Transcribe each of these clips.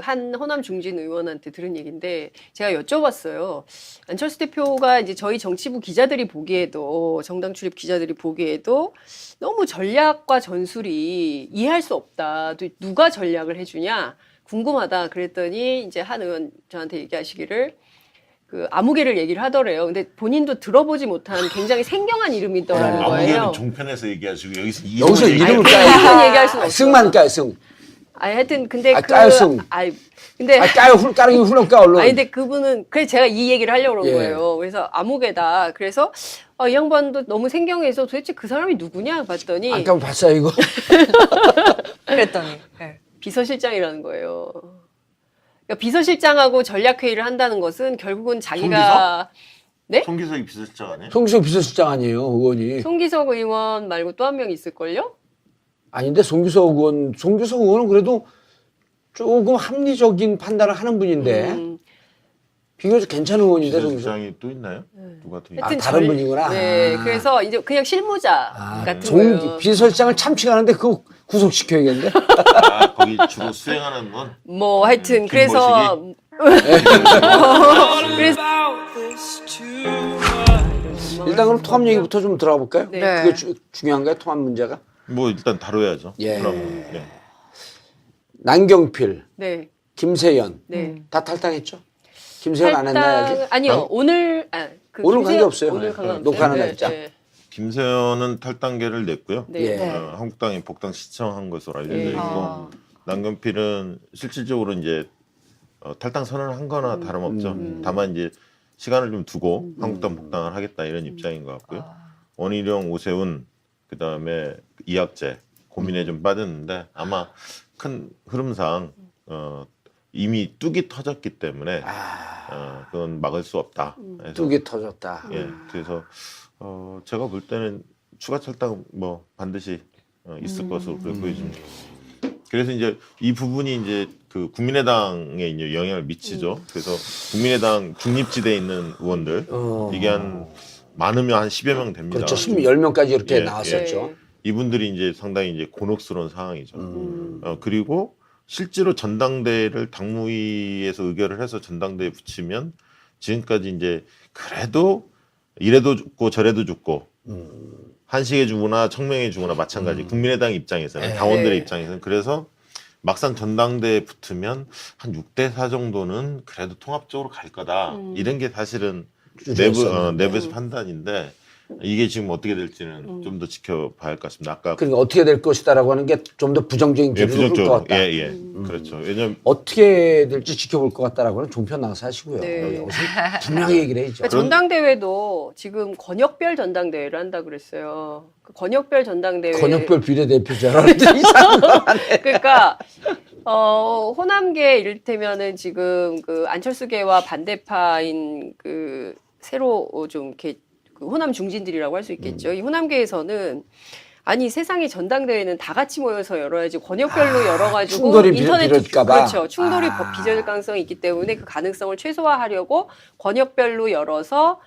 한 호남 중진 의원한테 들은 얘기인데 제가 여쭤봤어요. 안철수 대표가 이제 저희 정치부 기자들이 보기에도 정당 출입 기자들이 보기에도 너무 전략과 전술이 이해할 수 없다. 또 누가 전략을 해주냐 궁금하다. 그랬더니 이제 한 의원 저한테 얘기하시기를 그 아무개를 얘기를 하더래요. 근데 본인도 들어보지 못한 굉장히 생경한 이름이더라는 거예요. 아무개는 종편에서 얘기하시고 여기서 이름을 무슨 얘기할 수는 없어요. 승만 까요, 승. 아니 하여튼 근데 까요, 승. 근데 까요, 까르기 훌렁 까, 얼른. 아니 근데 그분은 그래서 제가 이 얘기를 하려고 그런 예. 거예요. 그래서 아무개다. 그래서 이 양반도 너무 생경해서 도대체 그 사람이 누구냐 봤더니 아까 봤어요, 이거? 그랬더니. 네. 비서실장이라는 거예요. 그러니까 비서실장하고 전략회의를 한다는 것은 결국은 자기가 네? 송기석이 비서실장 아니에요? 송기석 비서실장 아니에요, 의원이. 송기석 의원 말고 또 한 명 있을걸요? 아닌데, 송기석 의원은 그래도 조금 합리적인 판단을 하는 분인데, 비교적 괜찮은 의원인데, 송기석. 비서실장이 또 있나요? 누가 또 있나요? 하여튼 다른 분이구나. 네, 아. 그래서 이제 그냥 실무자 같은 거예요. 비서실장을 참칭하는데 그거 구속시켜야겠는데? 거기 주로 수행하는 건 뭐 하여튼 그래서 그래서 일단 그럼 통합 얘기부터 좀 들어가 볼까요? 네. 그게 중요한가요, 통합 문제가? 뭐 일단 다뤄야죠. 예. 그럼 남경필, 네, 김세연 네. 다 탈당했죠? 김세연 안 했나요, 아직? 아니요 오늘 오늘 관계 없어요. 오늘 네. 관계 녹화하는 날짜. 김세연은 탈당계를 냈고요. 네. 예. 네. 한국당이 복당 신청한 것으로 알려져 예. 있고 남경필은 실질적으로 이제 탈당 선언을 한 거나 다름없죠. 다만 이제 시간을 좀 두고 한국당 복당을 하겠다 이런 입장인 것 같고요. 원희룡, 오세훈 그다음에 이학재 고민에 좀 빠졌는데 아마 큰 흐름상 이미 뚝이 터졌기 때문에 그건 막을 수 없다. 그래서 뚝이 터졌다. 예, 그래서 제가 볼 때는 추가 탈당 뭐 반드시 있을 것으로 그렇게 보여집니다. 그래서 이제 이 부분이 이제 그 국민의당에 이제 영향을 미치죠. 그래서 국민의당 중립지대에 있는 의원들 이게 한 많으면 한 10여 명 됩니다. 그렇죠. 10명까지 이렇게 예, 나왔었죠. 이분들이 이제 상당히 이제 곤혹스러운 상황이죠. 그리고 실제로 전당대회를 당무위에서 의결을 해서 전당대회에 붙이면 지금까지 이제 그래도 이래도 죽고 저래도 죽고 한식에 주거나 청명에 주거나 마찬가지. 국민의당 입장에서는 당원들의 네. 입장에서는 그래서 막상 전당대회에 붙으면 한 6대4 정도는 그래도 통합적으로 갈 거다. 이런 게 사실은 내부에서 판단인데 이게 지금 어떻게 될지는 좀 더 지켜봐야 할 것 같습니다. 아까 그러니까 어떻게 될 것이다라고 하는 게 좀 더 부정적인 기준일 것 같다. 그렇죠. 왜냐면 어떻게 될지 지켜볼 것 같다라고는 종편 나가서 하시고요. 네. 여기서 분명히 얘기를 해야죠. 그러니까 전당대회도 지금 권역별 전당대회를 한다 그랬어요. 그 권역별 전당대회. 권역별 비례대표자라는 이상한 거 하네. 그러니까 호남계 이를테면은 지금 그 안철수계와 반대파인 그 새로 좀 이렇게 그 호남 중진들이라고 할 수 있겠죠. 이 호남계에서는 아니 세상에 전당대회는 다 같이 모여서 열어야지 권역별로 열어가지고 충돌이 인터넷 빚어질까 봐. 그렇죠. 충돌이 빚어질 가능성이 있기 때문에 그 가능성을 최소화하려고 권역별로 열어서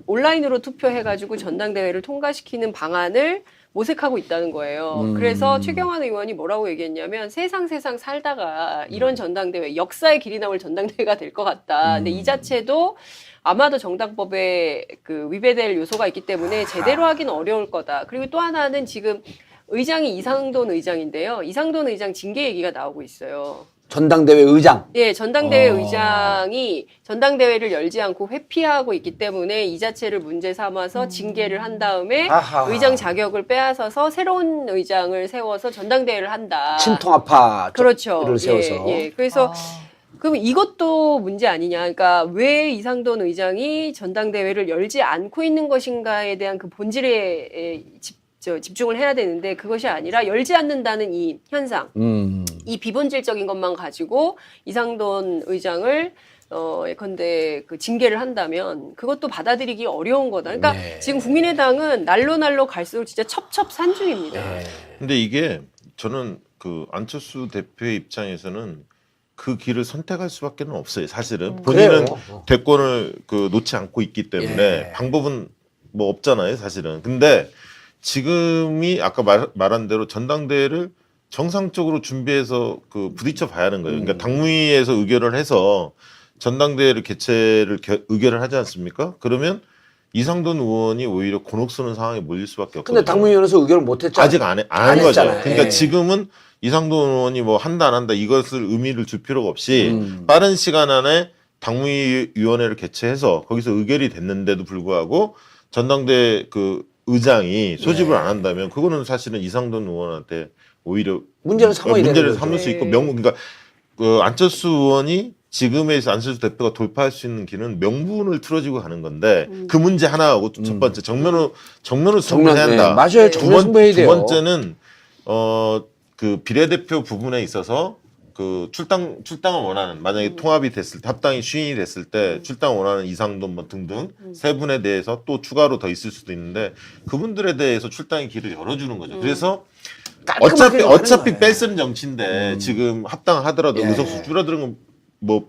온라인으로 투표해가지고 전당대회를 통과시키는 방안을 모색하고 있다는 거예요. 그래서 최경환 의원이 뭐라고 얘기했냐면 세상 살다가 이런 전당대회 역사의 길이 남을 전당대회가 될 것 같다. 근데 이 자체도 아마도 정당법에 그 위배될 요소가 있기 때문에 제대로 하기는 어려울 거다. 그리고 또 하나는 지금 의장이 이상돈 의장인데요. 이상돈 의장 징계 얘기가 나오고 있어요. 전당대회 의장. 예, 전당대회 의장이 전당대회를 열지 않고 회피하고 있기 때문에 이 자체를 문제 삼아서 징계를 한 다음에 아하. 의장 자격을 빼앗아서 새로운 의장을 세워서 전당대회를 한다. 친통합파를 그렇죠. 세워서. 예. 그래서 그럼 이것도 문제 아니냐. 그러니까 왜 이상돈 의장이 전당대회를 열지 않고 있는 것인가에 대한 그 본질에 집중을 해야 되는데 그것이 아니라 열지 않는다는 이 현상, 이 비본질적인 것만 가지고 이상돈 의장을 예컨대 그 징계를 한다면 그것도 받아들이기 어려운 거다. 그러니까 네. 지금 국민의당은 날로 갈수록 진짜 첩첩산중입니다. 근데 이게 저는 그 안철수 대표의 입장에서는 그 길을 선택할 수밖에 없어요. 사실은 본인은 그래요. 대권을 그 놓지 않고 있기 때문에 예. 방법은 뭐 없잖아요. 사실은. 근데 지금이 아까 말한 대로 전당대회를 정상적으로 준비해서 그 부딪혀 봐야 하는 거예요. 그러니까 당무위에서 의결을 해서 전당대회를 의결을 하지 않습니까? 그러면 이상돈 의원이 오히려 곤혹스러운 상황에 몰릴 수밖에 없거든요. 근데 당무위원회에서 의결을 못 했잖아요. 아직 안 안 거죠. 했잖아요. 그러니까 예. 지금은 이상돈 의원이 뭐 한다 안 한다 이것을 의미를 줄 필요가 없이 빠른 시간 안에 당무위원회를 개최해서 거기서 의결이 됐는데도 불구하고 전당대 그 의장이 소집을 네. 안 한다면 그거는 사실은 이상돈 의원한테 오히려 문제를 삼아야 되는 문제를 거죠. 삼을 수 있고 네. 그러니까 그 안철수 의원이 지금의 안철수 대표가 돌파할 수 있는 길은 명분을 틀어지고 가는 건데 그 문제 하나하고 첫 번째 정면으로 승부해야 한다. 네, 맞아요. 네. 정면 승부해야 두 돼요. 번째는 그 비례대표 부분에 있어서 그 출당을 원하는 만약에 통합이 됐을 때 합당이 시인이 됐을 때 출당을 원하는 이상돈 뭐 등등 세 분에 대해서 또 추가로 더 있을 수도 있는데 그분들에 대해서 출당의 길을 열어주는 거죠. 그래서 깔끔하게 어차피 하는 거예요. 뺄쓰는 정치인데 지금 합당하더라도 예. 의석수 줄어드는 건 뭐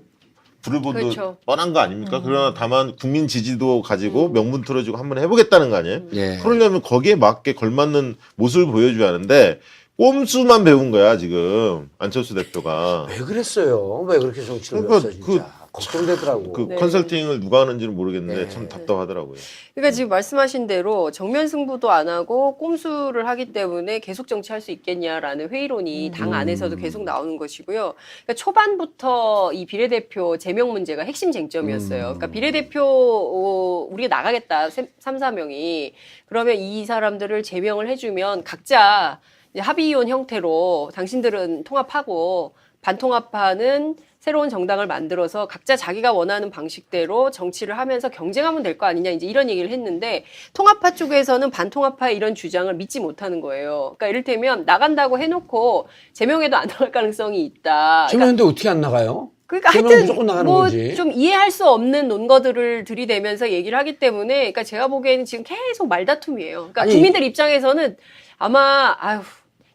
불을 보도 그렇죠. 뻔한 거 아닙니까? 그러나 다만 국민 지지도 가지고 명분 틀어주고 한번 해보겠다는 거 아니에요? 예. 그러려면 거기에 맞게 걸맞는 모습을 보여줘야 하는데 꼼수만 배운 거야 지금 안철수 대표가. 왜 그랬어요? 왜 그렇게 정치를 그러니까 했어 진짜. 걱정되더라고. 그 네. 컨설팅을 누가 하는지는 모르겠는데 네. 참 답답하더라고요. 그러니까 지금 말씀하신 대로 정면 승부도 안 하고 꼼수를 하기 때문에 계속 정치할 수 있겠냐라는 회의론이 당 안에서도 계속 나오는 것이고요. 그러니까 초반부터 이 비례대표 제명 문제가 핵심 쟁점이었어요. 그러니까 비례대표 우리가 나가겠다 3, 4명이 그러면 이 사람들을 제명을 해주면 각자 이제 합의위원 형태로 당신들은 통합하고 반통합하는 새로운 정당을 만들어서 각자 자기가 원하는 방식대로 정치를 하면서 경쟁하면 될 거 아니냐 이제 이런 얘기를 했는데 통합파 쪽에서는 반통합파의 이런 주장을 믿지 못하는 거예요. 그러니까 이를테면 나간다고 해놓고 제명에도 안 나갈 가능성이 있다. 제명인데 어떻게 안 나가요? 그러니까 제명 하여튼 무조건 나가는 뭐 거지. 좀 이해할 수 없는 논거들을 들이대면서 얘기를 하기 때문에 그러니까 제가 보기에는 지금 계속 말다툼이에요. 그러니까 아니, 국민들 입장에서는 아마 아휴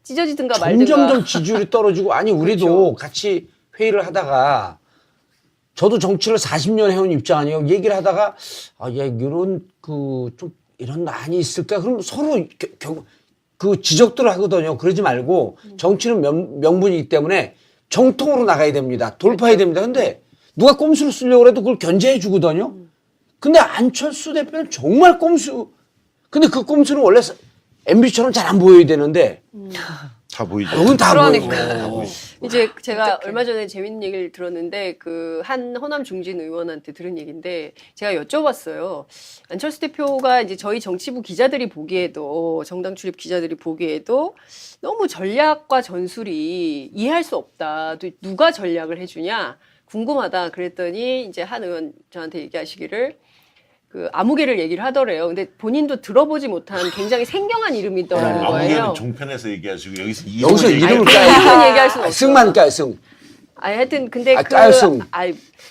찢어지든가 말든가. 점점점 지지율이 떨어지고 아니 우리도 같이 회의를 하다가 저도 정치를 40년 해온 입장 아니에요. 얘기를 하다가 이런 좀 이런 난이 있을까? 그럼 서로 그 지적들을 하거든요. 그러지 말고 정치는 명분이기 때문에 정통으로 나가야 됩니다. 돌파해야 됩니다. 근데 누가 꼼수를 쓰려고 해도 그걸 견제해 주거든요. 근데 안철수 대표는 정말 꼼수. 근데 그 꼼수는 원래 MB처럼 잘 안 보여야 되는데 다 보이죠. 여긴 다 그러니까요. 보여. 이제 제가 얼마 전에 재밌는 얘기를 들었는데 그 한 호남 중진 의원한테 들은 얘기인데 제가 여쭤봤어요. 안철수 대표가 이제 저희 정치부 기자들이 보기에도 정당 출입 기자들이 보기에도 너무 전략과 전술이 이해할 수 없다. 또 누가 전략을 해주냐 궁금하다. 그랬더니 이제 한 의원 저한테 얘기하시기를 그 아무개를 얘기를 하더래요. 근데 본인도 들어보지 못한 굉장히 생경한 이름이더라는 거예요. 아무개는 종편에서 얘기하시고 여기서 여기서 이름을 아니, 까요. 이름은 얘기할 수는 없어. 승만 까요, 승. 하여튼 근데 까요, 승.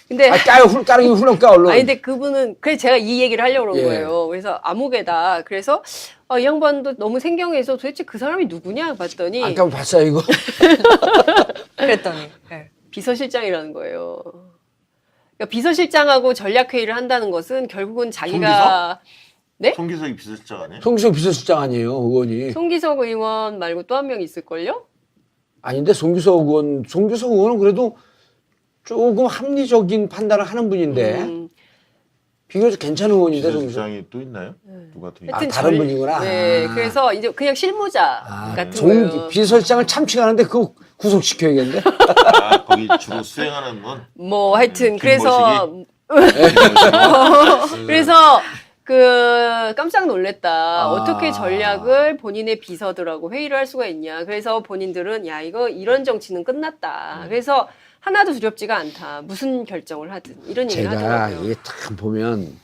근데 까요, 까르기 훌렁 까, 얼른. 근데 그분은 그래 제가 이 얘기를 하려고 그런 예. 거예요. 그래서 아무개다. 그래서 이 양반도 너무 생경해서 도대체 그 사람이 누구냐 봤더니 아까 봤어요, 이거? 그랬더니. 네. 비서실장이라는 거예요. 그러니까 비서실장하고 전략회의를 한다는 것은 결국은 자기가 네? 송기석이 비서실장 아니에요? 송기석 비서실장 아니에요, 의원이. 송기석 의원 말고 또 한 명 있을걸요? 아닌데, 송기석 의원은 그래도 조금 합리적인 판단을 하는 분인데, 비교적 괜찮은 의원인데, 송기석. 비서실장이 또 있나요? 누가 더 있나요? 하여튼 다른 분이구나. 네, 아. 그래서 이제 그냥 실무자 같은 거예요. 비서실장을 참칭하는데 그거 구속시켜야겠는데? 거기 주로 수행하는 건 뭐 하여튼 김모식이? 그래서 그 깜짝 놀랬다. 아. 어떻게 전략을 본인의 비서들하고 회의를 할 수가 있냐. 그래서 본인들은 야 이거 이런 정치는 끝났다. 그래서 하나도 두렵지가 않다. 무슨 결정을 하든 이런 얘기를 제가 하더라고요. 이게 딱 보면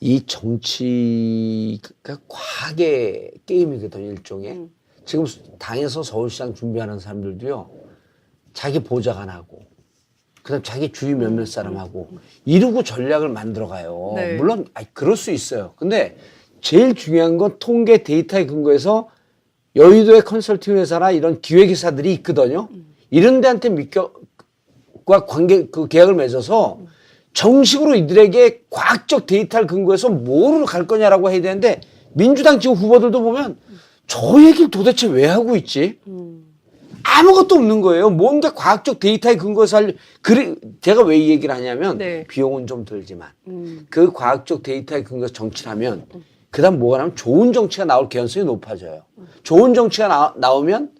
이 정치가 과학의 게임이거든요, 일종의. 지금 당에서 서울시장 준비하는 사람들도요, 자기 보좌관하고, 그 다음 자기 주위 몇몇 사람하고, 이러고 전략을 만들어 가요. 네. 물론, 그럴 수 있어요. 근데 제일 중요한 건 통계 데이터에 근거해서 여의도의 컨설팅 회사나 이런 기획회사들이 있거든요. 이런 데한테 그 계약을 맺어서 정식으로 이들에게 과학적 데이터를 근거해서 뭐로 갈 거냐라고 해야 되는데 민주당 지금 후보들도 보면 저 얘기를 도대체 왜 하고 있지? 아무것도 없는 거예요. 뭔가 과학적 데이터에 근거해서 그래, 제가 왜 이 얘기를 하냐면 네. 비용은 좀 들지만 그 과학적 데이터에 근거해서 정치를 하면 그다음 뭐가 나면 좋은 정치가 나올 개연성이 높아져요. 좋은 정치가 나오면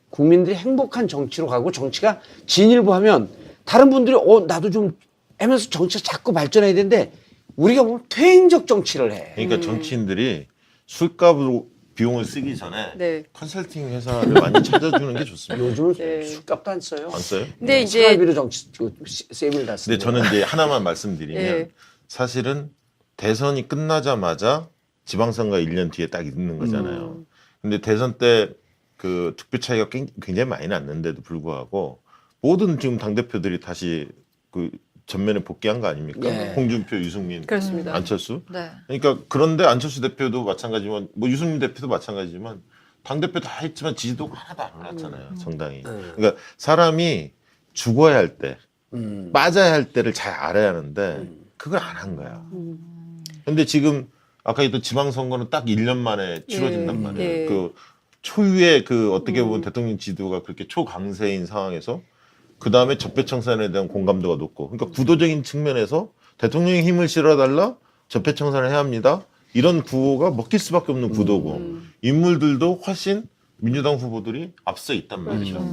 국민들이 행복한 정치로 가고 정치가 진일보하면 다른 분들이 나도 좀 하면서 정치가 자꾸 발전해야 되는데 우리가 보면 퇴행적 정치를 해. 그러니까 정치인들이 술값으로 비용을 쓰기 전에 네. 컨설팅 회사를 많이 찾아주는 게 좋습니다. 요즘은 네. 술값도 안 써요. 안 써요? 근데 이제 생활비로 정치 세비를 다 근데 쓰는 저는 이제 하나만 말씀드리면 네. 사실은 대선이 끝나자마자 지방선거 1년 뒤에 딱 있는 거잖아요. 근데 대선 때 그 득표 차이가 굉장히 많이 났는데도 불구하고 모든 지금 당대표들이 다시 그 전면에 복귀한 거 아닙니까? 네. 홍준표, 유승민, 그렇습니다. 안철수. 네. 그러니까 그런데 안철수 대표도 마찬가지지만 뭐 유승민 대표도 마찬가지지만 당대표 다 했지만 지지도가 하나도 안 올랐잖아요. 정당이. 그러니까 사람이 죽어야 할 때, 빠져야 할 때를 잘 알아야 하는데 그걸 안 한 거야. 근데 지금 아까 했던 지방선거는 딱 1년 만에 치러진단 예, 말이에요. 예. 그 초유의 그 어떻게 보면 대통령 지도가 그렇게 초강세인 상황에서 그 다음에 적폐청산에 대한 공감도가 높고, 그러니까 구도적인 측면에서 대통령의 힘을 실어달라, 적폐청산을 해야 합니다. 이런 구호가 먹힐 수밖에 없는 구도고, 인물들도 훨씬 민주당 후보들이 앞서 있단 말이죠.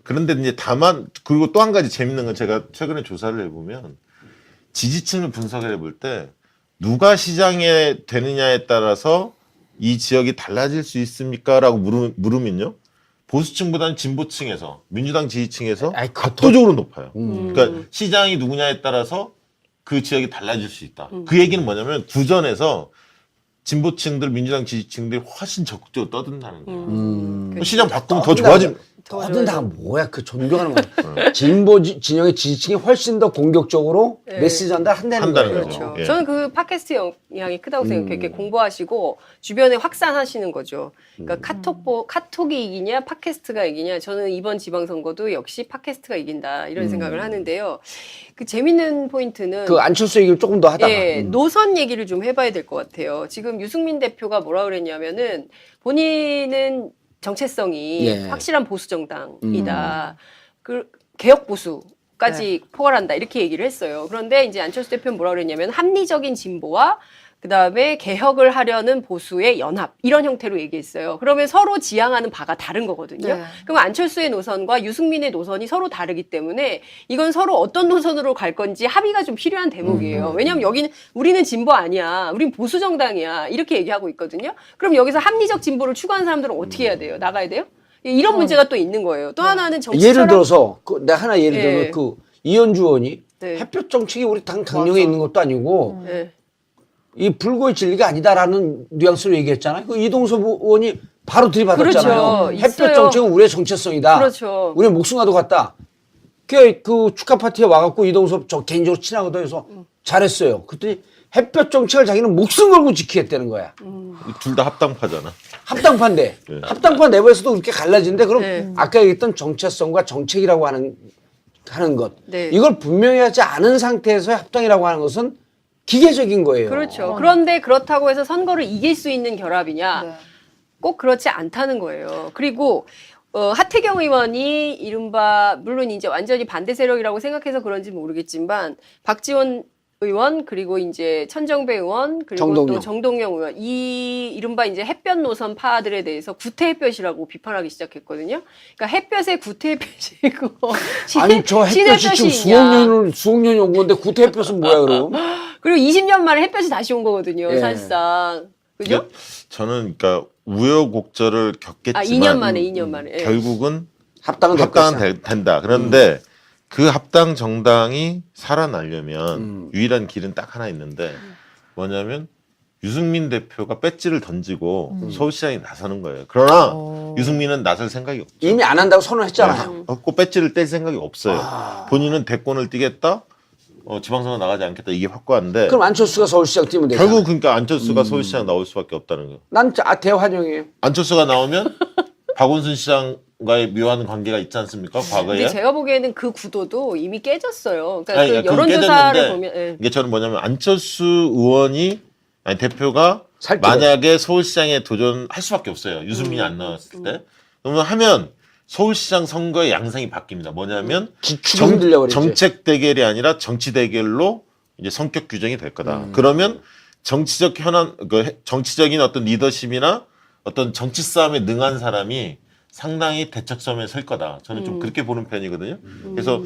그런데 이제 다만, 그리고 또 한 가지 재밌는 건 제가 최근에 조사를 해보면 지지층을 분석을 해볼 때 누가 시장에 되느냐에 따라서 이 지역이 달라질 수 있습니까? 라고 물으면요. 보수층보다는 진보층에서, 민주당 지지층에서 아이, 압도적으로 높아요. 그러니까 시장이 누구냐에 따라서 그 지역이 달라질 수 있다. 그 얘기는 뭐냐면 구전에서 진보층들, 민주당 지지층들이 훨씬 적극적으로 떠든다는 거예요. 시장 바꾸면 더 좋아진. 떠든다가 뭐야? 그 존경하는 거. 진보 진영의 지지층이 훨씬 더 공격적으로 네. 메시지 전달한다는 한다는 거예요. 거죠. 그렇죠. 예. 저는 그 팟캐스트 영향이 크다고 생각해요. 이렇게 공부하시고 주변에 확산하시는 거죠. 그러니까 카톡이 이기냐, 팟캐스트가 이기냐. 저는 이번 지방선거도 역시 팟캐스트가 이긴다 이런 생각을 하는데요. 그 재밌는 포인트는 그 안철수 얘기를 조금 더 하다가 예, 노선 얘기를 좀 해봐야 될 것 같아요. 지금 유승민 대표가 뭐라 그랬냐면은 본인은 정체성이 예. 확실한 보수 정당이다. 그 개혁 보수까지 포괄한다 이렇게 얘기를 했어요. 그런데 이제 안철수 대표는 뭐라 그랬냐면 합리적인 진보와 그다음에 개혁을 하려는 보수의 연합 이런 형태로 얘기했어요. 그러면 서로 지향하는 바가 다른 거거든요. 네. 그럼 안철수의 노선과 유승민의 노선이 서로 다르기 때문에 이건 서로 어떤 노선으로 갈 건지 합의가 좀 필요한 대목이에요. 왜냐하면 여기는 우리는 진보 아니야. 우린 보수 정당이야. 이렇게 얘기하고 있거든요. 그럼 여기서 합리적 진보를 추구하는 사람들은 어떻게 해야 돼요? 나가야 돼요? 이런 문제가 또 있는 거예요. 또 하나는 정치 예를 철학. 들어서 내가 하나 예를 예. 들면 그 이현주 의원이 네. 햇볕 정책이 우리 당 강령에 있는 것도 아니고 네. 이 불고의 진리가 아니다라는 뉘앙스로 얘기했잖아요. 그 이동섭 의원이 바로 들이받았잖아요. 그렇죠. 햇볕 있어요. 정책은 우리의 정체성이다. 그렇죠. 우리의 목숨과도 같다. 그 축하 파티에 와갖고 이동섭 저 개인적으로 친하거든요. 그래서 잘했어요. 그랬더니 햇볕 정책을 자기는 목숨 걸고 지키겠다는 거야. 둘 다 합당파잖아. 합당파인데 네. 합당파 내부에서도 그렇게 갈라지는데 그럼 네. 아까 얘기했던 정체성과 정책이라고 하는 것 네. 이걸 분명히 하지 않은 상태에서 합당이라고 하는 것은 기계적인 거예요. 그렇죠. 그런데 그렇다고 해서 선거를 이길 수 있는 결합이냐? 네. 꼭 그렇지 않다는 거예요. 그리고 하태경 의원이 이른바 물론 이제 완전히 반대 세력이라고 생각해서 그런지 모르겠지만 박지원 의원 그리고 이제 천정배 의원 그리고 정동영. 또 정동영 의원 이 이른바 이제 햇볕 노선 파들에 대해서 구태 햇볕이라고 비판하기 시작했거든요. 그러니까 햇볕에 구태 햇볕이고 아니 저 햇볕이 지금 수억 년이 온 건데 구태 햇볕은 뭐야 그럼? 그리고 20년 만에 햇볕이 다시 온 거거든요. 예. 사실상 그죠? 저는 그러니까 우여곡절을 겪겠지만 2년 만에 2년 만에 예. 결국은 합당은 될 것이다. 된다. 그런데 그 합당 정당이 살아나려면 유일한 길은 딱 하나 있는데 뭐냐면 유승민 대표가 배지를 던지고 서울시장에 나서는 거예요. 그러나 유승민은 나설 생각이 없죠. 이미 안 한다고 선언했잖아요. 꼭 배지를 뗄 생각이 없어요. 본인은 대권을 뛰겠다. 지방선거 나가지 않겠다. 이게 확고한데 그럼 안철수가 서울시장 뛰면 되잖아. 결국 그러니까 안철수가 서울시장 나올 수밖에 없다는 거예요. 난 대환영이에요. 안철수가 나오면 박원순 시장과의 묘한 관계가 있지 않습니까? 과거에. 근데 제가 보기에는 그 구도도 이미 깨졌어요. 그러니까 아니, 그 그건 여론조사를 깨졌는데 보면 예. 이게 저는 뭐냐면 안철수 의원이 아니 대표가 살 만약에 서울시장에 도전할 수밖에 없어요. 유승민이 안 나왔을 때. 그러면 하면 서울시장 선거의 양상이 바뀝니다. 뭐냐면 기축이 흔들려버리지. 정책 대결이 아니라 정치 대결로 이제 성격 규정이 될 거다. 그러면 정치적 현안, 정치적인 어떤 리더십이나 어떤 정치 싸움에 능한 사람이 상당히 대척점에 설 거다. 저는 좀 그렇게 보는 편이거든요. 그래서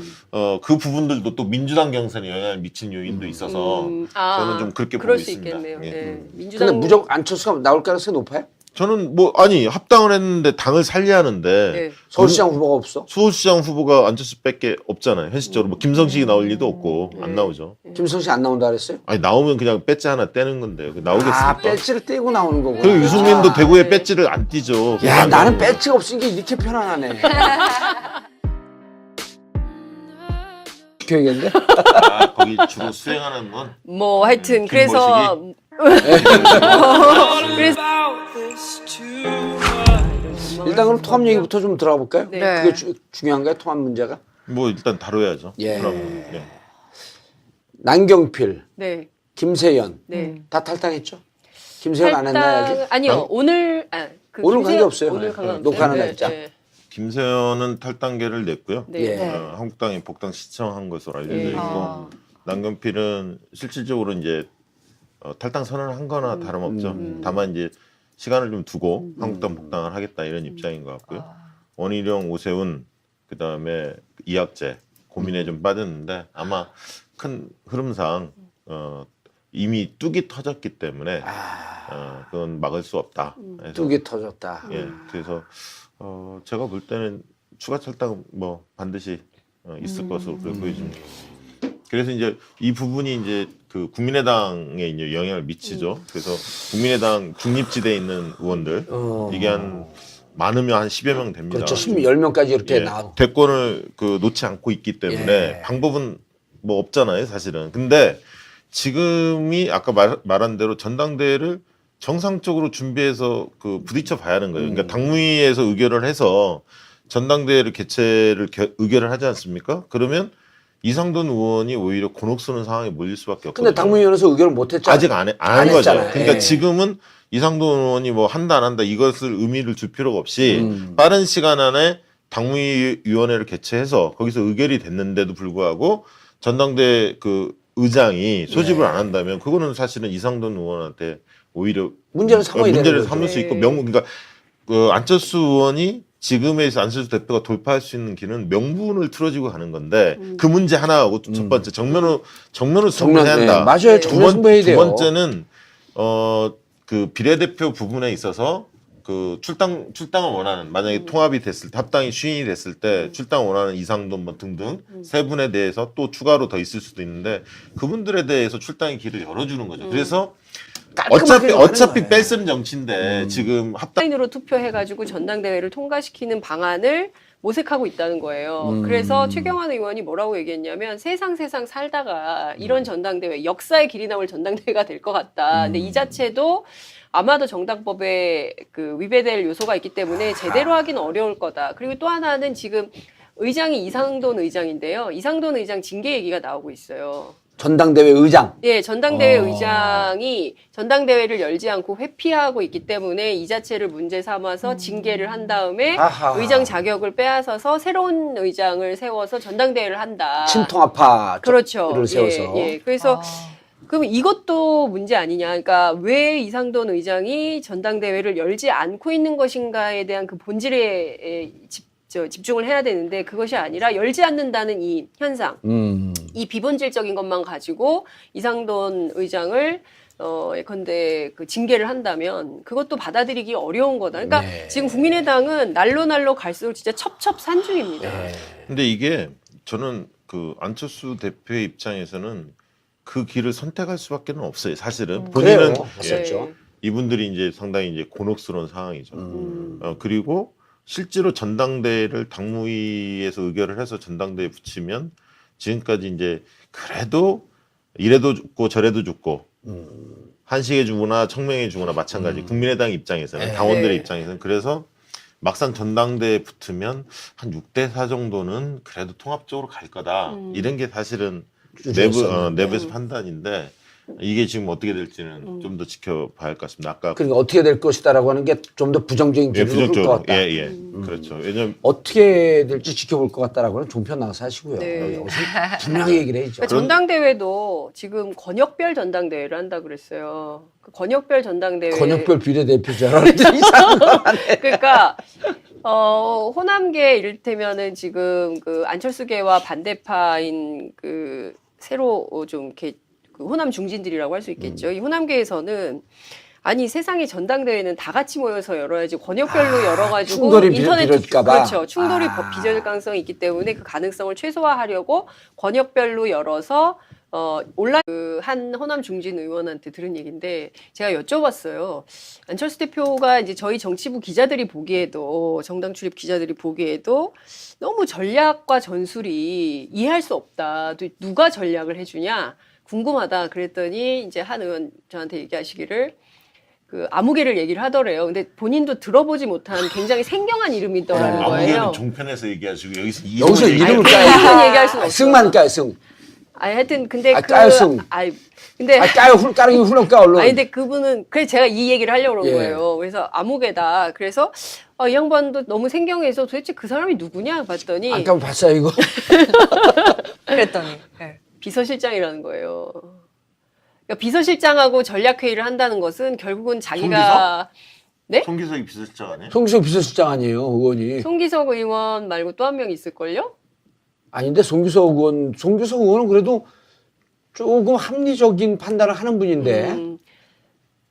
그 부분들도 또 민주당 경선에 영향을 미친 요인도 있어서 저는 좀 그렇게 보고 그럴 수 있습니다. 있겠네요. 예. 네. 근데 민주당 무조건 안철수가 나올 가능성이 높아요? 저는 뭐 아니 합당을 했는데 당을 살려하는데 네. 서울시장 후보가 없어? 서울시장 후보가 안철수밖에 없잖아요. 현실적으로 뭐 김성식이 나올 리도 없고 안 나오죠. 김성식 안 나온다 그랬어요? 아니 나오면 그냥 배지 하나 떼는 건데요. 나오겠습니까? 아, 배지를 떼고 나오는 거고. 그리고 유승민도 대구에 배지를 안 띄죠. 야, 나는 배지가 없으니까 이렇게 편안하네. 교육인데? 아, 거기 주로 수행하는 건 뭐 하여튼 김모식이? 그래서 그래서 일단 그럼 통합 얘기부터 좀 들어가 볼까요? 네. 그게 중요한가요? 통합 문제가? 뭐 일단 다뤄야죠. 예. 그럼 예. 남경필, 네. 김세연 네. 다 탈당했죠? 김세연 안 했나요 아직? 아니요. 오늘 오늘 관계 없어요. 오늘 관계 없어요. 녹화하는 네, 날짜. 네. 김세연은 탈당계를 냈고요. 네. 예. 네. 한국당이 복당 신청한 것으로 알려져 네. 있고 아. 남경필은 실질적으로 이제 탈당 선언을 한 거나 다름없죠. 다만 이제 시간을 좀 두고 한국당 복당을 하겠다 이런 입장인 것 같고요. 원희룡, 오세훈 그다음에 이학재 고민에 좀 빠졌는데 아마 큰 흐름상 이미 뚝이 터졌기 때문에 그건 막을 수 없다. 그래서 뚝이 터졌다. 예, 그래서 제가 볼 때는 추가 탈당 뭐 반드시 있을 것으로 그렇게 보여집니다. 그래서 이제 이 부분이 이제 그 국민의당에 이제 영향을 미치죠. 그래서 국민의당 중립지대에 있는 의원들 이게 한 많으면 한 10여 명 됩니다. 그렇죠. 10명까지 이렇게 예, 나와. 대권을 놓지 않고 있기 때문에 예. 방법은 뭐 없잖아요, 사실은. 근데 지금이 아까 말한 대로 전당대회를 정상적으로 준비해서 부딪혀 봐야 하는 거예요. 그러니까 당무위에서 의결을 해서 전당대회를 의결을 하지 않습니까? 그러면 이상돈 의원이 오히려 곤혹 쓰는 상황에 몰릴 수밖에 없거든요. 근데 당무위원회에서 의결을 못 했잖아요. 아직 안 한 거죠. 했잖아요. 그러니까 예. 지금은 이상돈 의원이 뭐 한다 안 한다 이것을 의미를 줄 필요가 없이 빠른 시간 안에 당무위원회를 개최해서 거기서 의결이 됐는데도 불구하고 전당대 의장이 소집을 안 한다면 그거는 사실은 이상돈 의원한테 오히려 문제를 삼아야 되는 문제를 거죠. 삼을 수 있고 네. 그러니까 안철수 의원이 지금에서 안철수 대표가 돌파할 수 있는 길은 명분을 틀어지고 가는 건데 그 문제 하나하고 첫 번째 정면으로 승부해야 한다. 네. 맞아요. 정면 승부해야 돼요. 두 번째는 비례대표 부분에 있어서 출당을 원하는 만약에 통합이 됐을 때 합당이 시행이 됐을 때 출당 원하는 이상돈 뭐 등등 세 분에 대해서 또 추가로 더 있을 수도 있는데 그분들에 대해서 출당의 길을 열어주는 거죠. 그래서 깔끔하게 어차피 하는 거예요. 뺄 쓰는 정치인데 지금 합당 온라인으로 투표해가지고 전당대회를 통과시키는 방안을 모색하고 있다는 거예요. 그래서 최경환 의원이 뭐라고 얘기했냐면 세상 살다가 이런 전당대회, 역사의 길이 남을 전당대회가 될 것 같다. 근데 이 자체도 아마도 정당법에 위배될 요소가 있기 때문에 제대로 하기는 어려울 거다. 그리고 또 하나는 지금 의장이 이상돈 의장인데요. 이상돈 의장 징계 얘기가 나오고 있어요. 전당대회 의장. 예, 전당대회 의장이 전당대회를 열지 않고 회피하고 있기 때문에 이 자체를 문제 삼아서 징계를 한 다음에 아하. 의장 자격을 빼앗아서 새로운 의장을 세워서 전당대회를 한다. 친통합파. 그렇죠. 를 세워서. 예. 그래서 그럼 이것도 문제 아니냐. 그러니까 왜 이상돈 의장이 전당대회를 열지 않고 있는 것인가에 대한 그 본질에 집중을 해야 되는데 그것이 아니라 열지 않는다는 이 현상, 이 비본질적인 것만 가지고 이상돈 의장을 예컨대 징계를 한다면 그것도 받아들이기 어려운 거다. 그러니까 네. 지금 국민의당은 날로 갈수록 진짜 첩첩산중입니다. 근데 이게 저는 안철수 대표의 입장에서는 그 길을 선택할 수밖에 없어요. 사실은 본인은 그래요. 했었죠. 이분들이 이제 상당히 이제 곤혹스러운 상황이죠. 그리고 실제로 전당대회를 당무위에서 의결을 해서 전당대회에 붙이면 지금까지 이제 그래도 이래도 죽고 저래도 죽고 한식에 주거나 청명에 주거나 마찬가지. 국민의당 입장에서는 당원들의 입장에서는 그래서 막상 전당대회에 붙으면 한 6대4 정도는 그래도 통합적으로 갈 거다. 이런 게 사실은 내부에서 판단인데 이게 지금 어떻게 될지는 좀 더 지켜봐야 할 것 같습니다. 아까 그러니까 어떻게 될 것이다라고 하는 게 좀 더 부정적인 예, 기준으로 흘것 부정적으로 같다. 예, 그렇죠. 왜냐면 어떻게 될지 지켜볼 것 같다라고는 종편 나가서 하시고요. 네. 여기서 분명히 얘기를 해야죠. 그러니까 전당대회도 지금 권역별 전당대회를 한다 그랬어요. 그 권역별 전당대회. 권역별 비례대표잖아. 이상한 거 하네. 그러니까 호남계 이를테면은 지금 그 안철수계와 반대파인 그 새로 좀 이렇게 그 호남 중진들이라고 할 수 있겠죠. 이 호남계에서는 아니 세상에 전당대회는 다 같이 모여서 열어야지 권역별로 열어가지고 충돌이 인터넷 빚어질까 봐. 그렇죠. 충돌이 빚어질 가능성이 있기 때문에 그 가능성을 최소화하려고 권역별로 열어서 온라인 한 호남 중진 의원한테 들은 얘기인데 제가 여쭤봤어요. 안철수 대표가 이제 저희 정치부 기자들이 보기에도 정당 출입 기자들이 보기에도 너무 전략과 전술이 이해할 수 없다. 또 누가 전략을 해주냐 궁금하다. 그랬더니 이제 한 의원 저한테 얘기하시기를 그 아무개를 얘기를 하더래요. 근데 본인도 들어보지 못한 굉장히 생경한 이름이더라는 거예요. 아무개는 종편에서 얘기하시고 여기서 여기서 이름을 아니, 까요. 이름은 얘기할 수는 없어요. 승만 까요, 승. 아니 하여튼 근데 까요, 승. 근데 까요, 까르기 훌렁 까, 얼른. 아니 근데 그분은 그래서 제가 이 얘기를 하려고 그런 예. 거예요. 그래서 아무개다. 그래서 이 양반도 너무 생경해서 도대체 그 사람이 누구냐 봤더니 아까 봤어요, 이거? 그랬더니. 예. 비서실장이라는 거예요. 그러니까 비서실장하고 전략회의를 한다는 것은 결국은 자기가 네? 송기석이 비서실장 아니에요? 송기석 비서실장 아니에요, 의원이. 송기석 의원 말고 또 한 명 있을걸요? 아닌데, 송기석 의원은 그래도 조금 합리적인 판단을 하는 분인데,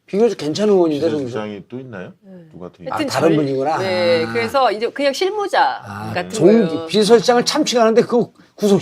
비교적 괜찮은 의원인데, 송기석. 비서실장이 또 있나요? 누가 더 있나요? 하여튼 다른 분이구나. 네, 아. 그래서 이제 그냥 실무자 같은 거예요. 비서실장을 참칭하는데 그 구속